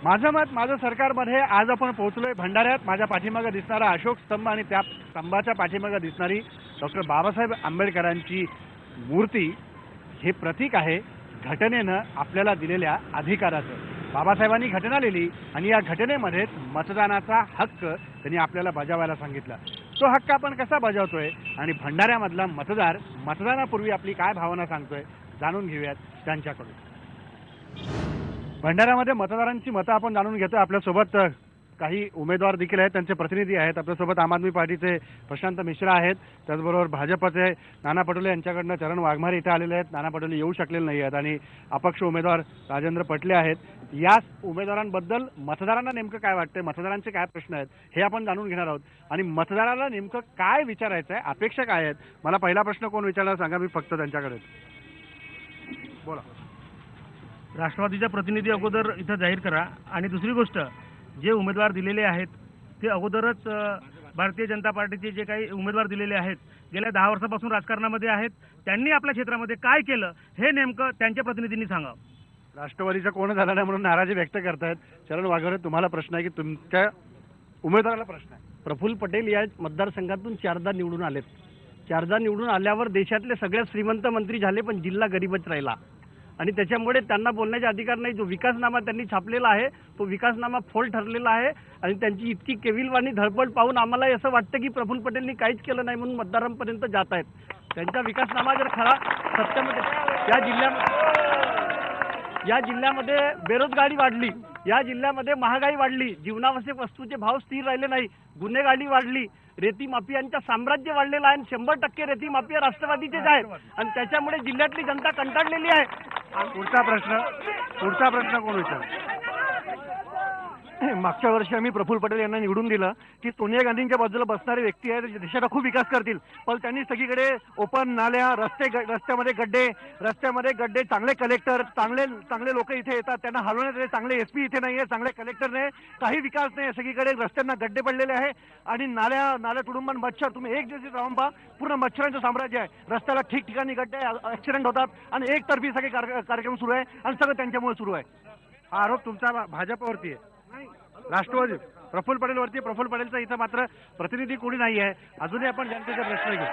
माझं मत माझं सरकारमध्ये आज आपण पोहोचलोय भंडाऱ्यात. माझ्या पाठीमागे दिसणारा अशोक स्तंभ आणि त्या स्तंभाच्या पाठीमागे दिसणारी डॉक्टर बाबासाहेब आंबेडकरांची मूर्ती हे प्रतीक आहे घटनेनं आपल्याला दिलेल्या अधिकाराचं. बाबासाहेबांनी घटना लिहिली आणि या घटनेमध्येच मतदानाचा हक्क त्यांनी आपल्याला बजावायला सांगितला. तो हक्क आपण कसा बजावतोय आणि भंडाऱ्यामधला मतदार मतदानापूर्वी आपली काय भावना सांगतोय जाणून घेऊयात त्यांच्याकडून. भंडाऱ्यामध्ये मतदारांची मतं आपण जाणून घेतोय. आपल्यासोबत काही उमेदवार देखील आहेत, त्यांचे प्रतिनिधी आहेत. आपल्यासोबत आम आदमी पार्टीचे प्रशांत मिश्रा आहेत, त्याचबरोबर भाजपचे नाना पटोले यांच्याकडनं चरण वाघमारे इथे आलेले आहेत. नाना पटोले येऊ शकलेले नाही आहेत आणि अपक्ष उमेदवार राजेंद्र पटले आहेत. या उमेदवारांबद्दल मतदारांना नेमकं काय वाटतंय, मतदारांचे काय प्रश्न आहेत हे आपण जाणून घेणार आहोत आणि मतदाराला नेमकं काय विचारायचं आहे, अपेक्षा काय आहेत. मला पहिला प्रश्न कोण विचारणार सांगा, मी फक्त त्यांच्याकडे बोला. राष्ट्रवादीचा प्रतिनिधी अगोदर इथं जाहीर करा आणि दुसरी गोष्ट जे उमेदवार दिलेले आहेत ते अगोदरच भारतीय जनता पार्टीचे जे काही उमेदवार दिलेले आहेत गेल्या 10 वर्षापासून राजकारणामध्ये आहेत, त्यांनी आपल्या क्षेत्रामध्ये काय केलं हे नेमकं त्यांच्या प्रतिनिधींनी सांगावं. राष्ट्रवादीचा कोण झाला नाही म्हणून नाराजी व्यक्त करतायत. चरण वाघमारे, तुम्हाला प्रश्न आहे की तुमच्या उमेदवाराला प्रश्न आहे? प्रफुल्ल पटेल या मतदारसंघातून 4दा निवडून आलेत. 4दा निवडून आल्यावर देशातले सगळ्यात श्रीमंत मंत्री झाले, पण जिल्हा गरीबच राहिला आणि त्याच्यामुळे त्यांना बोलण्याचे अधिकार नाही. जो विकासनामा त्यांनी छापलेला आहे तो विकासनामा फोल ठरलेला आहे आणि त्यांची इतकी केविलवाणी धडपड पाहून आम्हाला असं वाटतं की प्रफुल्ल पटेलनी काहीच केलं नाही म्हणून मतदारांपर्यंत जात आहेत. त्यांचा विकासनामा जर खरा सत्यामध्ये या जिल्ह्यामध्ये बेरोजगारी वाढली, या जिल्ह्यामध्ये महागाई वाढली, जीवनावश्यक वस्तूचे भाव स्थिर राहिले नाही, गुन्हेगारी वाढली, रेती माफियांचं साम्राज्य वाढलेलं आहे आणि 100% रेती माफिया राष्ट्रवादीचेच आहेत आणि त्याच्यामुळे जिल्ह्यातली जनता कंटाळलेली आहे. पुढचा प्रश्न कोण विचार? मागच्या वर्षी आम्ही प्रफुल्ल पटेल यांना निवडून दिलं की सोनिया गांधींच्या बाजूला बसणारे व्यक्ती आहेत, देशाचा खूप विकास करतील. पण त्यांनी सगळीकडे ओपन नाल्या, रस्त्यामध्ये गड्डे, चांगले कलेक्टर, चांगले लोक इथे येतात, त्यांना हलवण्यात चांगले एसपी इथे नाहीये, चांगले कलेक्टर नाही, काही विकास नाही. सगळीकडे रस्त्यांना गड्डे पडलेले आहे आणि नाल्या तुडुंबान मच्छर, तुम्ही एक दिवशी जाऊन पहा, पूर्ण मच्छरांचं साम्राज्य आहे. रस्त्याला ठिकठिकाणी गड्डे, ऍक्सिडेंट होतात आणि एकतर्फी सगळे कार्यक्रम सुरू आहे आणि सगळं त्यांच्यामुळे सुरू आहे. हा आरोप तुमचा भाजपवरती आहे, राष्ट्रवादी प्रफुल्ल पटेलवरती. प्रफुल्ल पटेलचा इथं मात्र प्रतिनिधी कोणी नाही आहे. अजूनही आपण जनतेचे प्रश्न घेऊ.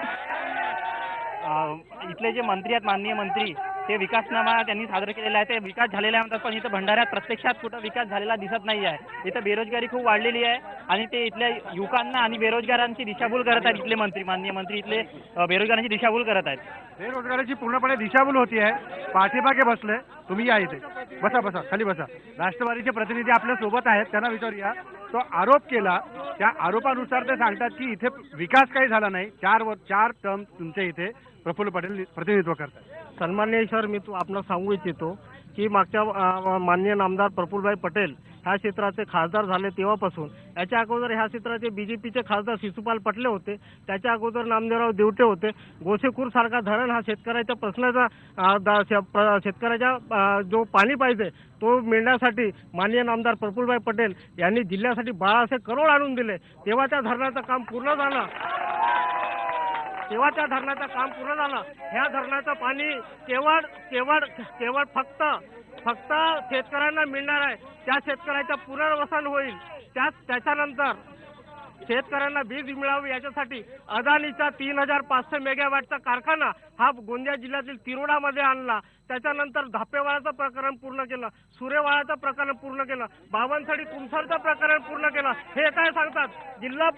इथले जे मंत्री आहेत, माननीय मंत्री, ते विकासनामा त्यांनी सादर केलेला आहे, ते विकास झालेला आहे म्हणतात, पण इथं भंडाऱ्यात प्रत्यक्षात कुठं विकास झालेला दिसत नाही आहे. इथं बेरोजगारी खूप वाढलेली आहे आणि ते इथल्या युवकांना आणि बेरोजगारांची दिशाभूल करत आहेत. इथले मंत्री, माननीय मंत्री इथले बेरोजगारांची दिशाभूल करत आहेत. बेरोजगाराची पूर्णपणे दिशाभूल होती आहे. पाठीमागे बसले, तुम्ही या इथे बसा, खाली बसा. राष्ट्रवादीचे प्रतिनिधी आपल्या सोबत आहेत, त्यांना विचारूया. तो आरोप केला, त्या आरोपानुसार ते सांगतात की इथे विकास काही झाला नाही. 4 टर्म तुमच्या इथे प्रफुल्ल पटेल प्रतिनिधित्व करतात. सन्माननीय सर, मी आपणास सांगू इच्छितो की मागच्या माननीय नामदार प्रफुल्लभाई पटेल ह्या क्षेत्राचे खासदार झाले तेव्हापासून, याच्या अगोदर ह्या क्षेत्राचे बीजेपीचे खासदार शिशुपाल पटले होते, त्याच्या अगोदर नामदेवराव देवटे होते. गोसेखूर सारखा धरण हा शेतकऱ्याच्या प्रश्नाचा, शेतकऱ्याच्या जो पाणी पाहिजे तो मिळण्यासाठी माननीय नामदार प्रफुल्लभाई पटेल यांनी जिल्ह्यासाठी 1200 करोड आणून दिले. तेव्हा त्या धरणाचं काम पूर्ण झालं. ह्या धरणाचं पाणी केवळ फक्त शेतकऱ्यांना मिळणार आहे. त्या शेतकऱ्याचं पुनर्वसन होईल. त्याच्यानंतर शेतकऱ्यांना वीज मिळावी याच्यासाठी अदानीचा 3500 मेगावॅटचा कारखाना हा गोंदिया जिल्ह्यातील तिरोडामध्ये आणला. त्याच्यानंतर धापेवाळाचं प्रकरण पूर्ण केलं, सुरेवाळाचं प्रकरण पूर्ण केलं, बावनसडी कुमसरचं प्रकरण पूर्ण केलं. हे काय सांगतात, जिल्हा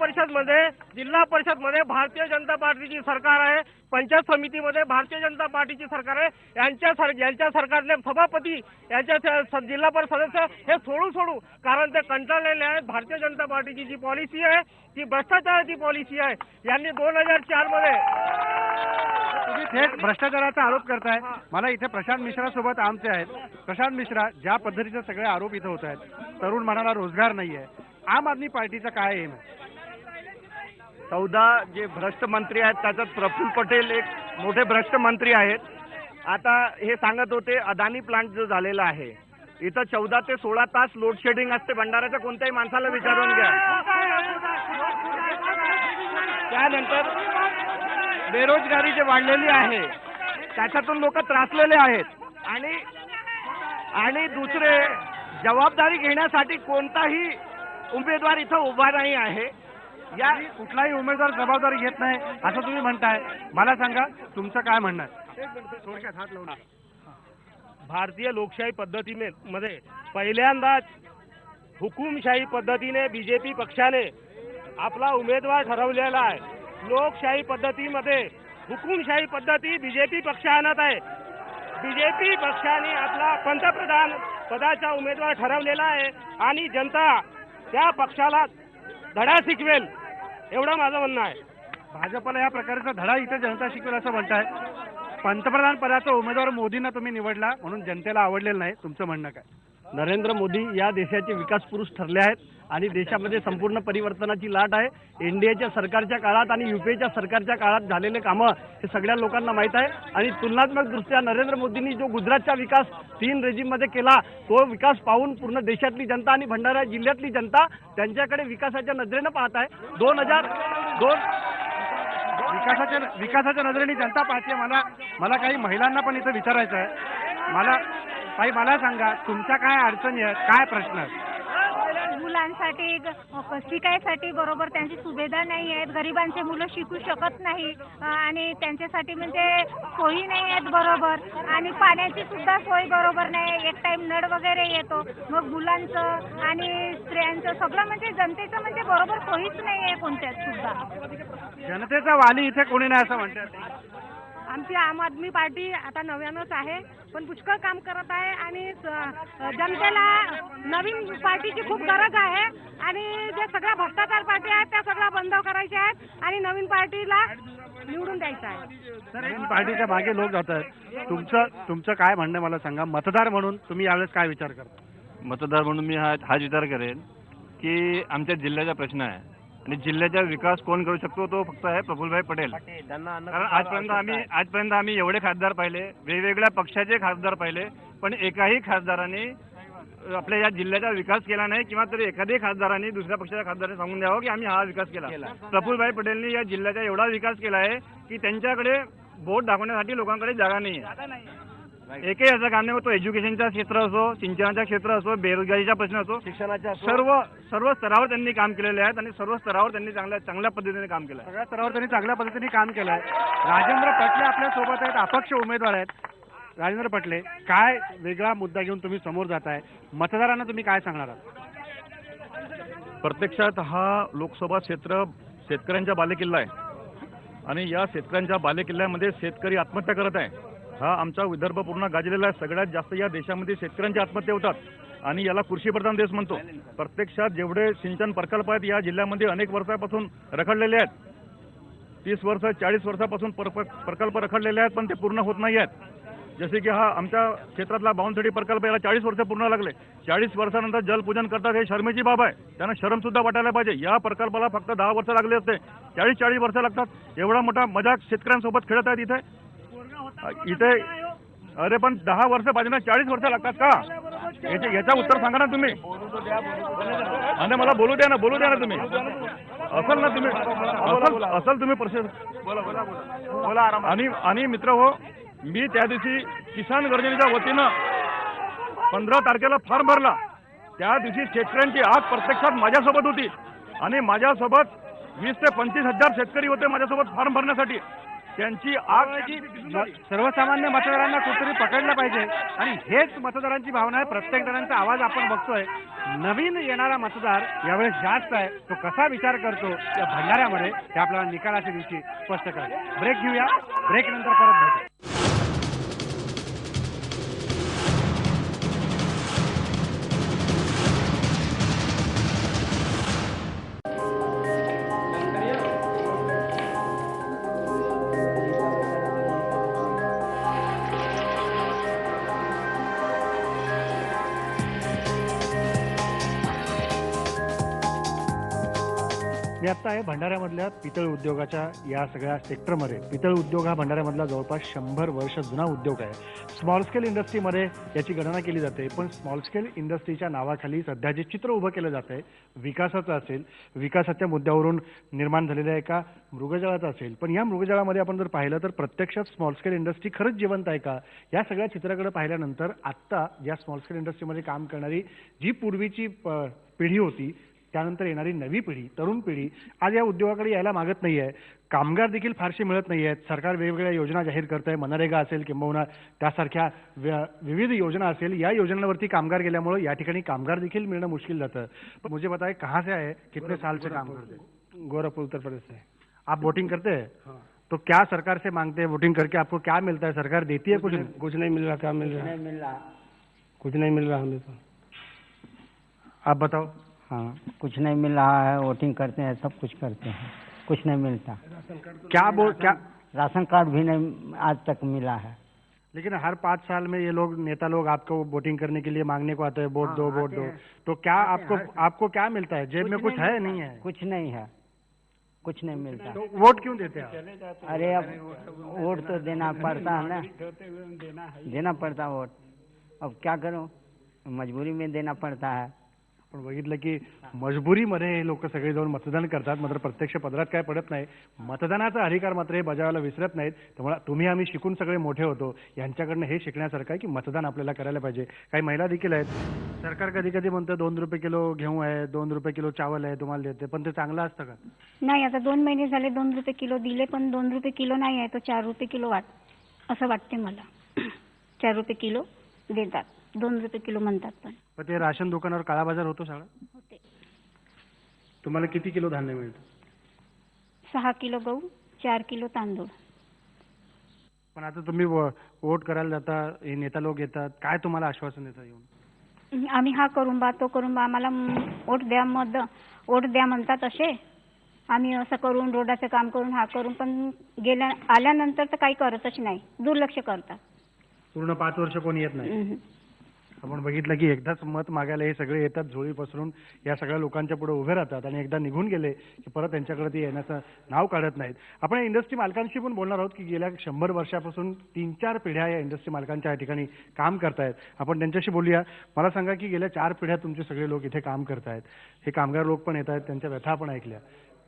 परिषदमध्ये भारतीय जनता पार्टीची सरकार आहे, पंचायत समितीमध्ये भारतीय जनता पार्टीची सरकार आहे. यांच्या सरकारने सभापती, यांच्या जिल्हा परिषद सदस्य हे सोडू कारण ते कंटाळलेले आहेत. भारतीय जनता पार्टीची जी पॉलिसी आहे ती भ्रष्टाचाराची पॉलिसी आहे. यांनी 2004 मध्ये तुम्ही थेट भ्रष्टाचाराचा आरोप करताय. मला इथे प्रशांत मिश्रा सोबत आमचे आहेत. प्रशांत मिश्रा, ज्या पद्धतीचे सगळे आरोप इथे होत आहेत, तरुण मनाला रोजगार नाहीये, आम आदमी पार्टीचा काय एम आहे? 14 जे भ्रष्ट मंत्री आहेत त्याच्यात प्रफुल्ल पटेल एक मोठे भ्रष्ट मंत्री आहेत. आता हे सांगत होते अदानी प्लांट जो झालेला आहे, इथं 14 ते 16 तास लोड शेडिंग असते. भंडाऱ्याच्या कोणत्याही माणसाला विचारून घ्या. त्यानंतर बेरोजगारी जी वाढलेली आहे त्याच्यातून लोक त्रासलेले आहेत आणि दुसरे जबाबदारी घेण्यासाठी कोणताही उमेदवार इथं उभा नाही आहे. या कुठलाही उमेदवार जबाबदारी घेत नाही असं तुम्ही म्हणताय. मला सांगा तुमचं काय म्हणणं आहे? थोडक्यात हात लावून. भारतीय लोकशाही पद्धतीमध्ये पहिल्यांदाच हुकुमशाही पद्धतीने बीजेपी पक्षाने आपला उमेदवार ठरवलेला आहे. लोकशाही पद्धतीमध्ये हुकुमशाही पद्धती बीजेपी पक्ष आणत आहे. बीजेपी पक्षाने आपला पंतप्रधान पदाचा उमेदवार ठरवलेला आहे आणि जनता त्या पक्षाला धडा शिकवेल एवढं माझं म्हणणं आहे. भाजपला या प्रकारचा धडा इथे जनता शिकवेल असं म्हणताय. पंतप्रधान पदाचा उमेदवार मोदींना तुम्ही निवडला म्हणून जनतेला आवडलेलं नाही, तुमचं म्हणणं काय? नरेंद्र मोदी या देशाचे विकास पुरुष ठरले आहेत आणि देशामध्ये संपूर्ण परिवर्तनाची लाट आहे. एनडीएच्या सरकारच्या काळात आणि युपीएच्या सरकारच्या काळात झालेले कामं हे सगळ्या लोकांना माहीत आहे आणि तुलनात्मक दृष्ट्या नरेंद्र मोदींनी जो गुजरातचा विकास 3 रेजिममध्ये केला तो विकास पाहून पूर्ण देशातली जनता आणि भंडारा जिल्ह्यातली जनता त्यांच्याकडे विकासाच्या नजरेनं पाहत आहे. 2002 विकासाच्या नजरेने जनता पाहते. मला काही महिलांना पण इथं विचारायचं आहे. मला सांगा तुमच्या काय अडचणी आहेत, काय प्रश्न आहेत? मुलांसाठी शिकायसाठी बरोबर त्यांची सुविधा नाही आहेत. गरिबांचे मुलं शिकू शकत नाही आणि त्यांच्यासाठी म्हणजे सोयी नाही आहेत बरोबर आणि पाण्याची सुद्धा सोय बरोबर नाही. एक टाइम नळ वगैरे येतो. मग मुलांचं आणि स्त्रियांचं सगळं म्हणजे जनतेचं म्हणजे बरोबर सोयीच नाही आहे कोणत्याच सुद्धा. जनतेचा वाली इथे कोणी नाही असं म्हणतात. आमची आम आदमी पार्टी आता नव्यानंच आहे पण पुष्कळ काम करत आहे आणि जनतेला नवीन पार्टीची खूप गरज आहे आणि जे सगळ्या भ्रष्टाचार पार्टी आहेत त्या सगळ्या बंद करायच्या आहेत आणि नवीन पार्टीला निवडून द्यायचं आहे. नवीन पार्टीच्या मागे लोक जात आहेत. तुमचं काय म्हणणं मला सांगा. मतदार म्हणून तुम्ही यावेळेस काय विचार करता? मतदार म्हणून मी हाच विचार करेन की आमच्या जिल्ह्याचा प्रश्न आहे आणि जिल्ह्याचा विकास कोण करू शकतो तो फक्त आहे प्रफुल्लभाई पटेल. कारण आजपर्यंत आम्ही एवढे खासदार पाहिले, वेगवेगळ्या पक्षाचे खासदार पाहिले, पण एकाही खासदारांनी आपल्या या जिल्ह्याचा विकास केला नाही किंवा तरी एखाद्याही खासदारांनी दुसऱ्या पक्षाच्या खासदारांनी सांगून द्यावं की आम्ही हा विकास केला. प्रफुल्लभाई पटेलनी या जिल्ह्याचा एवढा विकास केला आहे की त्यांच्याकडे बोट दाखवण्यासाठी लोकांकडे जागा नाही आहे. एकही असं काम नाही. तो एज्युकेशनचा क्षेत्र असो, सिंचनाचा क्षेत्र असो, बेरोजगारीचा प्रश्न असो, शिक्षणाच्या सर्व स्तरावर त्यांनी काम केलेले आहेत आणि सर्व स्तरावर त्यांनी चांगल्या पद्धतीने काम केलं आहे. सगळ्या स्तरावर त्यांनी चांगल्या पद्धतीने काम केलं आहे. राजेंद्र पटले आपल्या सोबत आहेत, अपक्ष उमेदवार आहेत. राजेंद्र पटले, काय वेगळा मुद्दा घेऊन तुम्ही समोर जाताय? मतदारांना तुम्ही काय सांगणार आहात? प्रत्यक्षात हा लोकसभा क्षेत्र शेतकऱ्यांचा बालेकिल्ला आहे आणि या शेतकऱ्यांच्या बालेकिल्ल्यामध्ये शेतकरी आत्महत्या करत आहे. हा आमचा विदर्भ पूर्ण गाजलेला आहे. सगळ्यात जास्त या देशामध्ये शेतकऱ्यांच्या आत्महत्या होतात आणि याला कृषीप्रधान देश म्हणतो. प्रत्यक्षात जेवढे सिंचन प्रकल्प आहेत या जिल्ह्यामध्ये अनेक वर्षापासून रखडलेले आहेत. 30 वर्ष 40 वर्षापासून प्रकल्प रखडलेले आहेत पण ते पूर्ण होत नाही आहेत. जसे की हा आमच्या क्षेत्रातला बावनथडी प्रकल्प याला 40 वर्ष पूर्ण लागले. 40 वर्षानंतर जलपूजन करतात हे शर्मेची बाब आहे. त्यांना शरम सुद्धा वाटायला पाहिजे. या प्रकल्पाला फक्त 10 वर्ष लागले असते, 40 वर्ष लागतात. एवढा मोठा मजाक शेतकऱ्यांसोबत खेळत आहेत इथे. अरे पण 10 वर्ष पाहिजे ना, 40 वर्ष लागतात का? याचा उत्तर सांगा ना तुम्ही. आणि मला बोलू द्या ना तुम्ही. असल ना तुम्ही असल तुम्ही प्रश्न बोला. आणि मित्र हो, मी त्या दिवशी किसान गर्जनेच्या वतीनं 15 तारखेला फॉर्म भरला. त्या दिवशी शेतकऱ्यांची आग प्रत्यक्षात माझ्यासोबत होती आणि माझ्यासोबत 20 ते 25 हजार शेतकरी होते माझ्यासोबत फॉर्म भरण्यासाठी. त्यांची आग सर्वसामान्य मतदारांना कुठेतरी पकडलं पाहिजे आणि हेच मतदारांची भावना आहे. प्रत्येक जणांचा आवाज आपण बघतोय. नवीन येणारा मतदार यावेळेस जास्त आहे. तो कसा विचार करतो या भंडाऱ्यामध्ये हे आपल्याला निकालाच्या दिवशी स्पष्ट करेल. ब्रेक घेऊया, ब्रेक नंतर परत भेटू. मी आत्ता आहे भंडाऱ्यामधल्या पितळ उद्योगाच्या या सगळ्या सेक्टरमध्ये. पितळ उद्योग हा भंडाऱ्यामधला जवळपास 100 वर्ष जुना उद्योग आहे. स्मॉल स्केल इंडस्ट्रीमध्ये याची गणना केली जाते, पण स्मॉल स्केल इंडस्ट्रीच्या नावाखाली सध्या जे चित्र उभं केलं जात आहे विकासाचं असेल, विकासाच्या मुद्द्यावरून निर्माण झालेल्या एका मृगजळाचं असेल, पण या मृगजळामध्ये आपण जर पाहिलं तर प्रत्यक्षात स्मॉल स्केल इंडस्ट्री खरंच जिवंत आहे का? या सगळ्या चित्राकडे पाहिल्यानंतर आत्ता या स्मॉल स्केल इंडस्ट्रीमध्ये काम करणारी जी पूर्वीची पिढी होती, त्यानंतर येणारी नवी पिढी, तरुण पिढी आज या उद्योगाकडे यायला मागत नाही आहे. कामगार देखील फारसे मिळत नाही आहेत. सरकार वेगवेगळ्या योजना जाहीर करत आहे, मनरेगा असेल किंबहुना त्यासारख्या विविध योजना असेल. या योजनांवरती कामगार गेल्यामुळे या ठिकाणी कामगार देखील मिळणं मुश्किल जातं. मुझे बताए कहाँ से आए, कितने साल से काम करते हैं? गोरखपुर उत्तर प्रदेश से. आप वोटिंग करते हैं? तो क्या सरकार से मांगते हैं? वोटिंग करके आपको क्या मिलता है? सरकार देती है? कुछ नहीं मिल रहा. क्या मिल रहा है? कुछ नहीं मिल रहा हमें तो. आप बताओ. हाँ, कुछ नहीं मिल रहा है. वोटिंग करते हैं, सब कुछ करते हैं, कुछ नहीं मिलता. क्या राशन कार्ड भी नहीं आज तक मिला है. लेकिन हर 5 साल में ये लोग नेता लोग आपको वोटिंग करने के लिए मांगने को आते हैं, वोट दो वोट दो. तो क्या आपको क्या मिलता है? जेब में कुछ है नहीं है? कुछ नहीं है, कुछ नहीं मिलता. तो वोट क्यों देते हैं? अरे अब वोट तो देना पड़ता है ना, देना पड़ता वोट. अब क्या करूं, मजबूरी में देना पड़ता है. पण बघितलं की मजबुरीमध्ये हे लोक सगळे जाऊन मतदान करतात, मात्र प्रत्यक्ष पदरात काय पडत नाही. मतदानाचा अधिकार मात्र हे बजावायला विसरत नाहीत. त्यामुळे तुम्ही आम्ही शिकून सगळे मोठे होतो, यांच्याकडनं हे शिकण्यासारखं आहे की मतदान आपल्याला करायला पाहिजे. काही महिला देखील आहेत. सरकार कधी कधी म्हणतं 2 रुपये किलो घेऊ आहे, 2 रुपये किलो चावल आहे तुम्हाला देते, पण ते चांगलं असतं का? नाही, आता 2 महिने झाले 2 रुपये किलो दिले, पण 2 रुपये किलो नाही आहे, तो 4 रुपये किलो असं वाटते मला. 4 रुपये किलो देतात, 2 रुपये किलो म्हणतात. पण ते राशन दुकानावर काळा बाजार होतो सगळा. होते. तुम्हाला किती किलो धान्य मिळतं? 6 किलो गहू, 4 किलो तांदूळ. पण आता तुम्ही वोट करायला जाता, हे नेता लोक येतात, काय तुम्हाला आश्वासन देतात येऊन? आम्ही हा करून बा, तो करून बा, आम्हाला वोट द्या म्हणतात असे. आम्ही असं करून रोडाचं काम करून हा करून, पण आल्यानंतर तर काही करतच नाही, दुर्लक्ष करतात. पूर्ण 5 वर्ष कोणी येत नाही. आपण बघितलं की एकदाच मत मागायला हे सगळे येतात, झोळी पसरून या सगळ्या लोकांच्या पुढे उभे राहतात आणि एकदा निघून गेले की परत त्यांच्याकडे ते येण्याचं नाव काढत नाहीत. आपण या इंडस्ट्री मालकांशी पण बोलणार आहोत की गेल्या 100 वर्षापासून 3-4 पिढ्या या इंडस्ट्री मालकांच्या या ठिकाणी काम करतायत. आपण त्यांच्याशी बोलूया. मला सांगा की गेल्या 4 पिढ्या तुमचे सगळे लोक इथे काम करतायत, हे कामगार लोक पण येत आहेत, त्यांच्या व्यथा आपण ऐकल्या.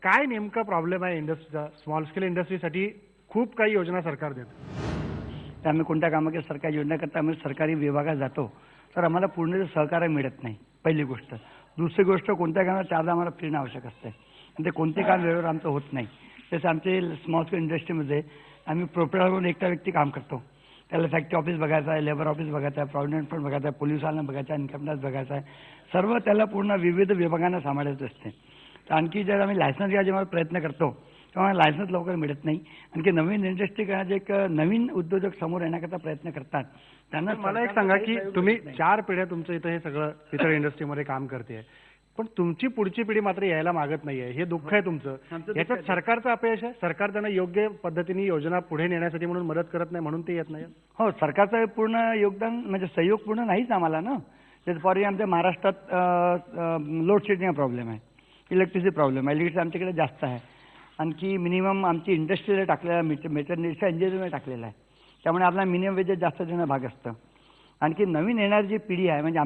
काय नेमका प्रॉब्लेम आहे इंडस्ट्रीचा? स्मॉल स्केल इंडस्ट्रीसाठी खूप काही योजना सरकार देतं. आम्ही कोणत्या कामाची सरकारी योजना करता आम्ही सरकारी विभागात जातो तर आम्हाला पूर्ण सहकार्य मिळत नाही, पहिली गोष्ट. दुसरी गोष्ट, कोणत्या कामाला 4दा आम्हाला फिरणं आवश्यक असते आणि ते कोणते काम वेळेवर आमचं होत नाही. तसं आमचे स्मॉल स्केल इंडस्ट्रीमध्ये आम्ही प्रोप्रायटर म्हणून एकटा व्यक्ती काम करतो. त्याला फॅक्टरी ऑफिस बघायचं आहे, लेबर ऑफिस बघायचं आहे, प्रॉव्हिडंट फंड बघायचं आहे, पोलीस वाल्यांना बघायचं आहे, इन्कम टॅक्स बघायचं आहे. सर्व त्याला पूर्ण विविध विभागांना सांभाळायचं असते. तर आणखी जर आम्ही लायसन्स घ्यायचा जेव्हा प्रयत्न करतो तेव्हा लायसन्स लवकर मिळत नाही. आणखी नवीन इंडस्ट्री करण्याचे एक नवीन उद्योजक समोर येण्याकरता प्रयत्न करतात. त्यांना मला एक सांगा की तुम्ही 4 पिढ्या तुमचं इथं हे सगळं पितळ इंडस्ट्रीमध्ये काम करते, पण तुमची पुढची पिढी मात्र यायला मागत नाहीये. हे दुःख आहे तुमचं. याच्यात सरकारचं अपयश आहे. सरकार त्यांना योग्य पद्धतीने योजना पुढे नेण्यासाठी म्हणून मदत करत नाही, म्हणून ते येत नाही. हो, सरकारचं पूर्ण योगदान म्हणजे सहयोग पूर्ण नाहीच आम्हाला ना. त्याच फॉर आमच्या महाराष्ट्रात लोड शेडिंग प्रॉब्लेम आहे, इलेक्ट्रिसिटी प्रॉब्लेम आहे, इलेक्ट्रिसिटी आमच्याकडे जास्त आहे. आणखी मिनिमम आमची इंडस्ट्रीला टाकलेला मेटरनिटीच्या इंजिनिअरिंगमध्ये टाकलेला आहे. त्यामुळे आपल्याला मिनिमम वेजेस जास्त देणं भाग असतं. आणखी नवीन येणारी जी पिढी आहे म्हणजे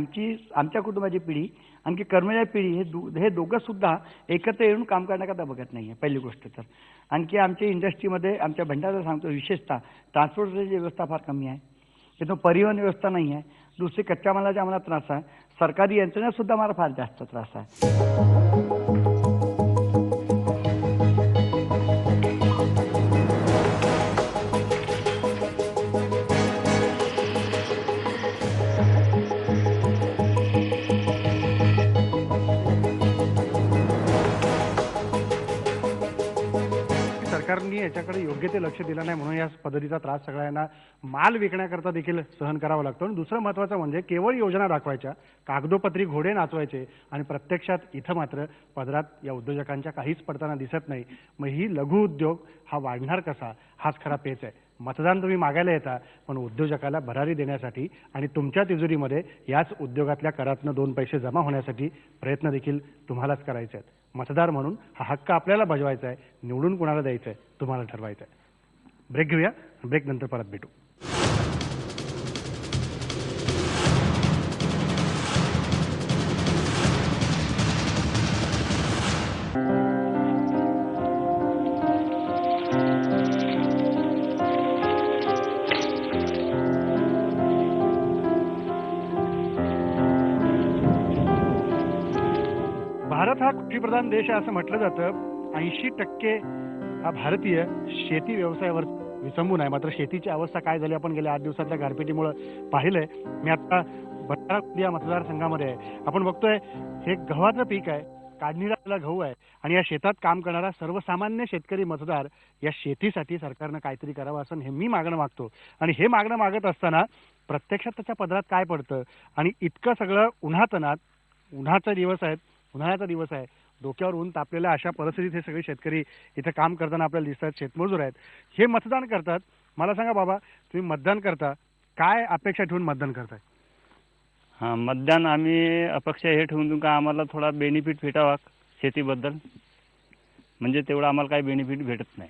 आमच्या कुटुंबाची पिढी, आणखी कर्मचारी पिढी, हे दोघं सुद्धा एकत्र येऊन काम करण्याकरता बघत नाही आहे, पहिली गोष्ट तर. आणखी आमच्या इंडस्ट्रीमध्ये आमच्या भंडारा सांगतो विशेषतः ट्रान्सपोर्टेशनची व्यवस्था फार कमी आहे. तिथून परिवहन व्यवस्था नाही आहे. दुसरी कच्च्या मालाचा आम्हाला त्रास आहे. सरकारी यंत्रणेसुद्धा आम्हाला फार जास्त त्रास आहे. सरकारने याच्याकडे योग्य ते लक्ष दिलं नाही, म्हणून या पद्धतीचा त्रास सगळ्यांना माल विकण्याकरता देखील सहन करावा लागतो. आणि दुसरं महत्त्वाचं म्हणजे केवळ योजना दाखवायच्या, कागदोपत्री घोडे नाचवायचे आणि प्रत्यक्षात इथं मात्र पदरात या उद्योजकांच्या काहीच पडताना दिसत नाही. मग ही लघु उद्योग हा वाढणार कसा, हाच खरा पेच आहे. मतदान तुम्ही मागायला येता, पण उद्योजकाला भरारी देण्यासाठी आणि तुमच्या तिजोरीमध्ये याच उद्योगातल्या करातनं 2 पैसे जमा होण्यासाठी प्रयत्न देखील तुम्हालाच करायचे आहेत. मतदार म्हणून हा हक्क आपल्याला बजवायचा आहे. निवडून कोणाला द्यायचं आहे तुम्हाला ठरवायचं आहे. ब्रेक घेऊया, ब्रेक नंतर परत भेटू. भारत हा कृषीप्रधान देश आहे असं म्हटलं जातं. 80% हा भारतीय शेती व्यवसायावर विसंबून आहे. मात्र शेतीची अवस्था काय झाली आपण गेल्या 8 दिवसातल्या गारपिटीमुळे पाहिलंय. मी आता भंडारा गोंदिया मतदारसंघामध्ये आहे. आपण बघतोय हे गव्हाचं पीक आहे, काढणीला आलेला गहू आहे आणि या शेतात काम करणारा सर्वसामान्य शेतकरी मतदार या शेतीसाठी सरकारनं काहीतरी करावं असं मी मागणं मागतो. आणि हे मागणं मागत असताना प्रत्यक्षात त्याच्या पदरात काय पडतं आणि इतकं सगळं उन्हातनात, उन्हाचा दिवस आहेत, उन्हाळ्याचा दिवस आहे, डोक्यावर ऊन तापलेल्या अशा परिस्थितीत हे सगळे शेतकरी इथे काम करताना आपल्याला दिसतात. शेतमजूर आहेत, हे मतदान करतात. मला सांगा बाबा, तुम्ही मतदान करता, काय अपेक्षा ठेवून मतदान करताय? हां, मतदान आम्ही अपेक्षा हे ठेवून देऊ का आम्हाला थोडा बेनिफिट भेटावा शेतीबद्दल, म्हणजे तेवढा आम्हाला काही बेनिफिट भेटत नाही.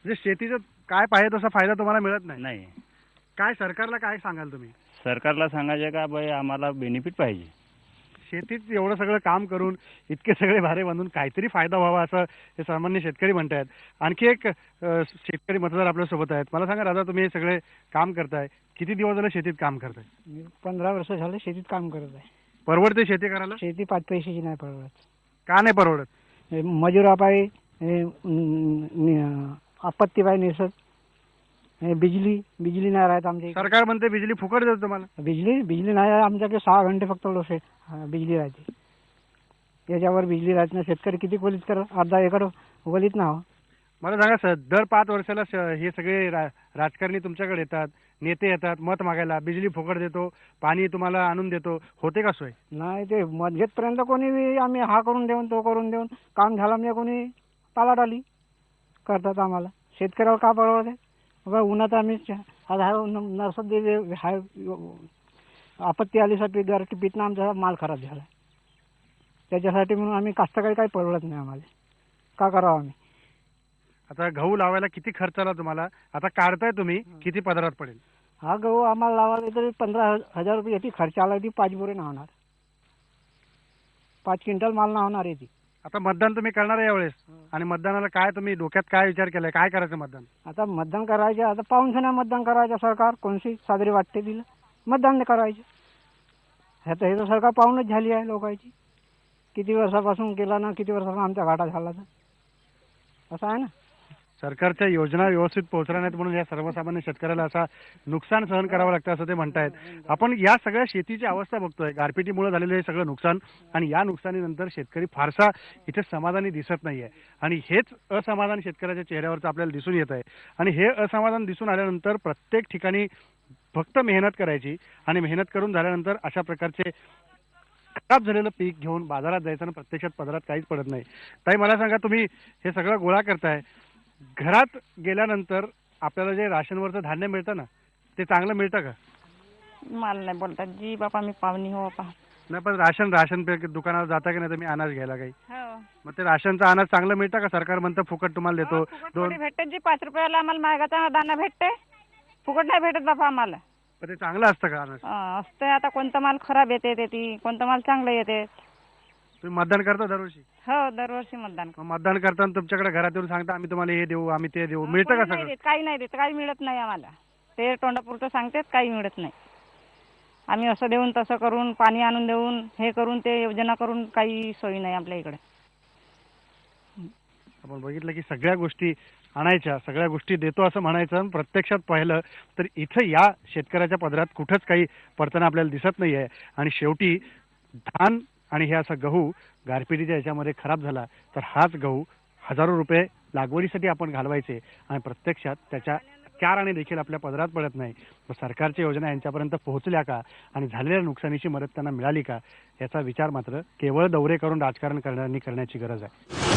म्हणजे शेतीचं काय पाहिजे तसा फायदा तुम्हाला मिळत नाही? नाही, काय सरकारला काय सांगाल तुम्ही? सरकारला सांगायचं का बाई आम्हाला बेनिफिट पाहिजे. शेतीत एवढं सगळं काम करून इतके सगळे भारे बांधून काहीतरी फायदा व्हावा असं हे सामान्य शेतकरी म्हणतायत. आणखी एक शेतकरी मतदार आपल्यासोबत आहेत. मला सांगा दादा, तुम्ही हे सगळे काम करताय, किती दिवस झाले शेतीत काम करताय? 15 वर्ष झाले शेतीत काम करत आहे. परवडते शेती करायला? शेती 5 पैशाची नाही परवडत. का नाही परवडत? मजुरापायी, आपत्ती पाय निसत, बिजली नाही राहत आमच्या इकडे. सरकार म्हणते बिजली फुकट देतो तुम्हाला. बिजली नाही आहे आमच्याकडे. 6 घंटे फक्त बिजली राहते. याच्यावर बिजली राहत नाही. शेतकरी किती वलीत कर, अर्धा एकर वलीत ना हो. मला सांगा सर, दर 5 वर्षाला हे सगळे राजकारणी तुमच्याकडे येतात, नेते येतात मत मागायला, बिजली फुकट देतो, पाणी तुम्हाला आणून देतो, होते का सोय? नाही, ते मत घेतपर्यंत कोणी आम्ही हा करून देऊन तो करून देऊन काम झालं म्हणजे कोणी टालाटाली करतात आम्हाला. शेतकऱ्याला का परवडते? बघा उन्हात आम्ही नरसद आपत्ती आलीसाठी गारटी पितनं आमचा माल खराब झाला. त्याच्यासाठी म्हणून आम्ही कास्तकारी काही परवडत नाही आम्हाला. का करावं आम्ही? आता गहू लावायला किती खर्च आला तुम्हाला? आता काढताय तुम्ही, किती पदरात पडेल? हा गहू आम्हाला लावायला तरी 15,000 रुपये याची खर्च आला. ती 5 बोरे नावणार, 5 क्विंटल माल नावणार आहे ती. आता मतदान तुम्ही करणार आहे यावेळेस, आणि मतदानाला काय तुम्ही डोक्यात काय विचार केलाय, काय करायचं मतदान? आता मतदान करायचं. आता पाहून नाही मतदान करायचं. सरकार कोणती साजरी वाटते तिला मतदान करायचं. हे तर सरकार पाहूनच झाली आहे लोकांची. किती वर्षापासून केला ना, किती वर्षापासून आमचा घाटा झाला तर असं आहे ना. सरकारच्या योजना व्यवस्थित पोहोचल्या नाहीत म्हणून या सर्वसामान्य शेतकऱ्याला असा नुकसान सहन करावं लागतं असं ते म्हणतायत. आपण या सगळ्या शेतीची अवस्था बघतोय, गारपिटीमुळे झालेलं हे सगळं नुकसान, आणि या नुकसानीनंतर शेतकरी फारसा इथे समाधानी दिसत नाहीये. आणि हेच असमाधान शेतकऱ्याच्या चेहऱ्यावरचं आपल्याला दिसून येत आहे. आणि हे असमाधान दिसून आल्यानंतर प्रत्येक ठिकाणी फक्त मेहनत करायची, आणि मेहनत करून झाल्यानंतर अशा प्रकारचे खराब झालेलं पीक घेऊन बाजारात जायचं आणि प्रत्यक्षात पदरात काहीच पडत नाही. ताई, मला सांगा, तुम्ही हे सगळं गोळा करताय, घरात गेल्यानंतर आपल्याला जे राशनवरचं धान्य मिळतं ना, ते चांगलं मिळतं का? मला नाही बोलतात जी बापा, मी पाहुणी हो बापा. नाही, पण राशन पे दुकानावर जाता की नाही तुम्ही अनाज घ्यायला काही? हो, मग ते राशनचं अनाज चांगलं मिळतं का? सरकार म्हणतं फुकट तुम्हाला देतो. फुकट भेटते जी 5 रुपयाला आम्हाला महागाचा दाना भेटते. फुकट नाही भेटत बापा आम्हाला. पण ते चांगलं असतं का अनाज? असते. आता कोणतं माल खराब येते ते, कोणतं माल चांगलं येते. तुम्ही मतदान करता दरवर्षी? हो, दरवर्षी मतदान. मतदान करताना तुमच्याकडे घरात येऊन सांगता आम्ही तुम्हाला हे देऊ, आम्ही ते देऊ, मिळतं का सगळं? काही नाही देत, काही मिळत नाही आम्हाला. ते तोंडापुरतं सांगतात, काही मिळत नाही. आम्ही असं देऊन तसं करून, पाणी आणून देऊन, हे करून ते योजना करून काही सोयी नाही आपल्या इकडे. आपण बघितलं की सगळ्या गोष्टी आणायच्या, सगळ्या गोष्टी देतो असं म्हणायचं, प्रत्यक्षात पाहिलं तर इथं या शेतकऱ्याच्या पदरात कुठंच काही पडताना आपल्याला दिसत नाहीये. आणि शेवटी धान आणि हे असं गहू गारपिटीच्या याच्यामध्ये खराब झाला तर हाच गहू हजारो रुपये लागवडीसाठी आपण घालवायचे, आणि प्रत्यक्षात त्याच्या 4 आणे देखील आपल्या पदरात पडत नाही. तर सरकारच्या योजना यांच्यापर्यंत पोहोचल्या का, आणि झालेल्या नुकसानीची मदत त्यांना मिळाली का, याचा विचार मात्र केवळ दौरे करून राजकारण करण्याची गरज आहे.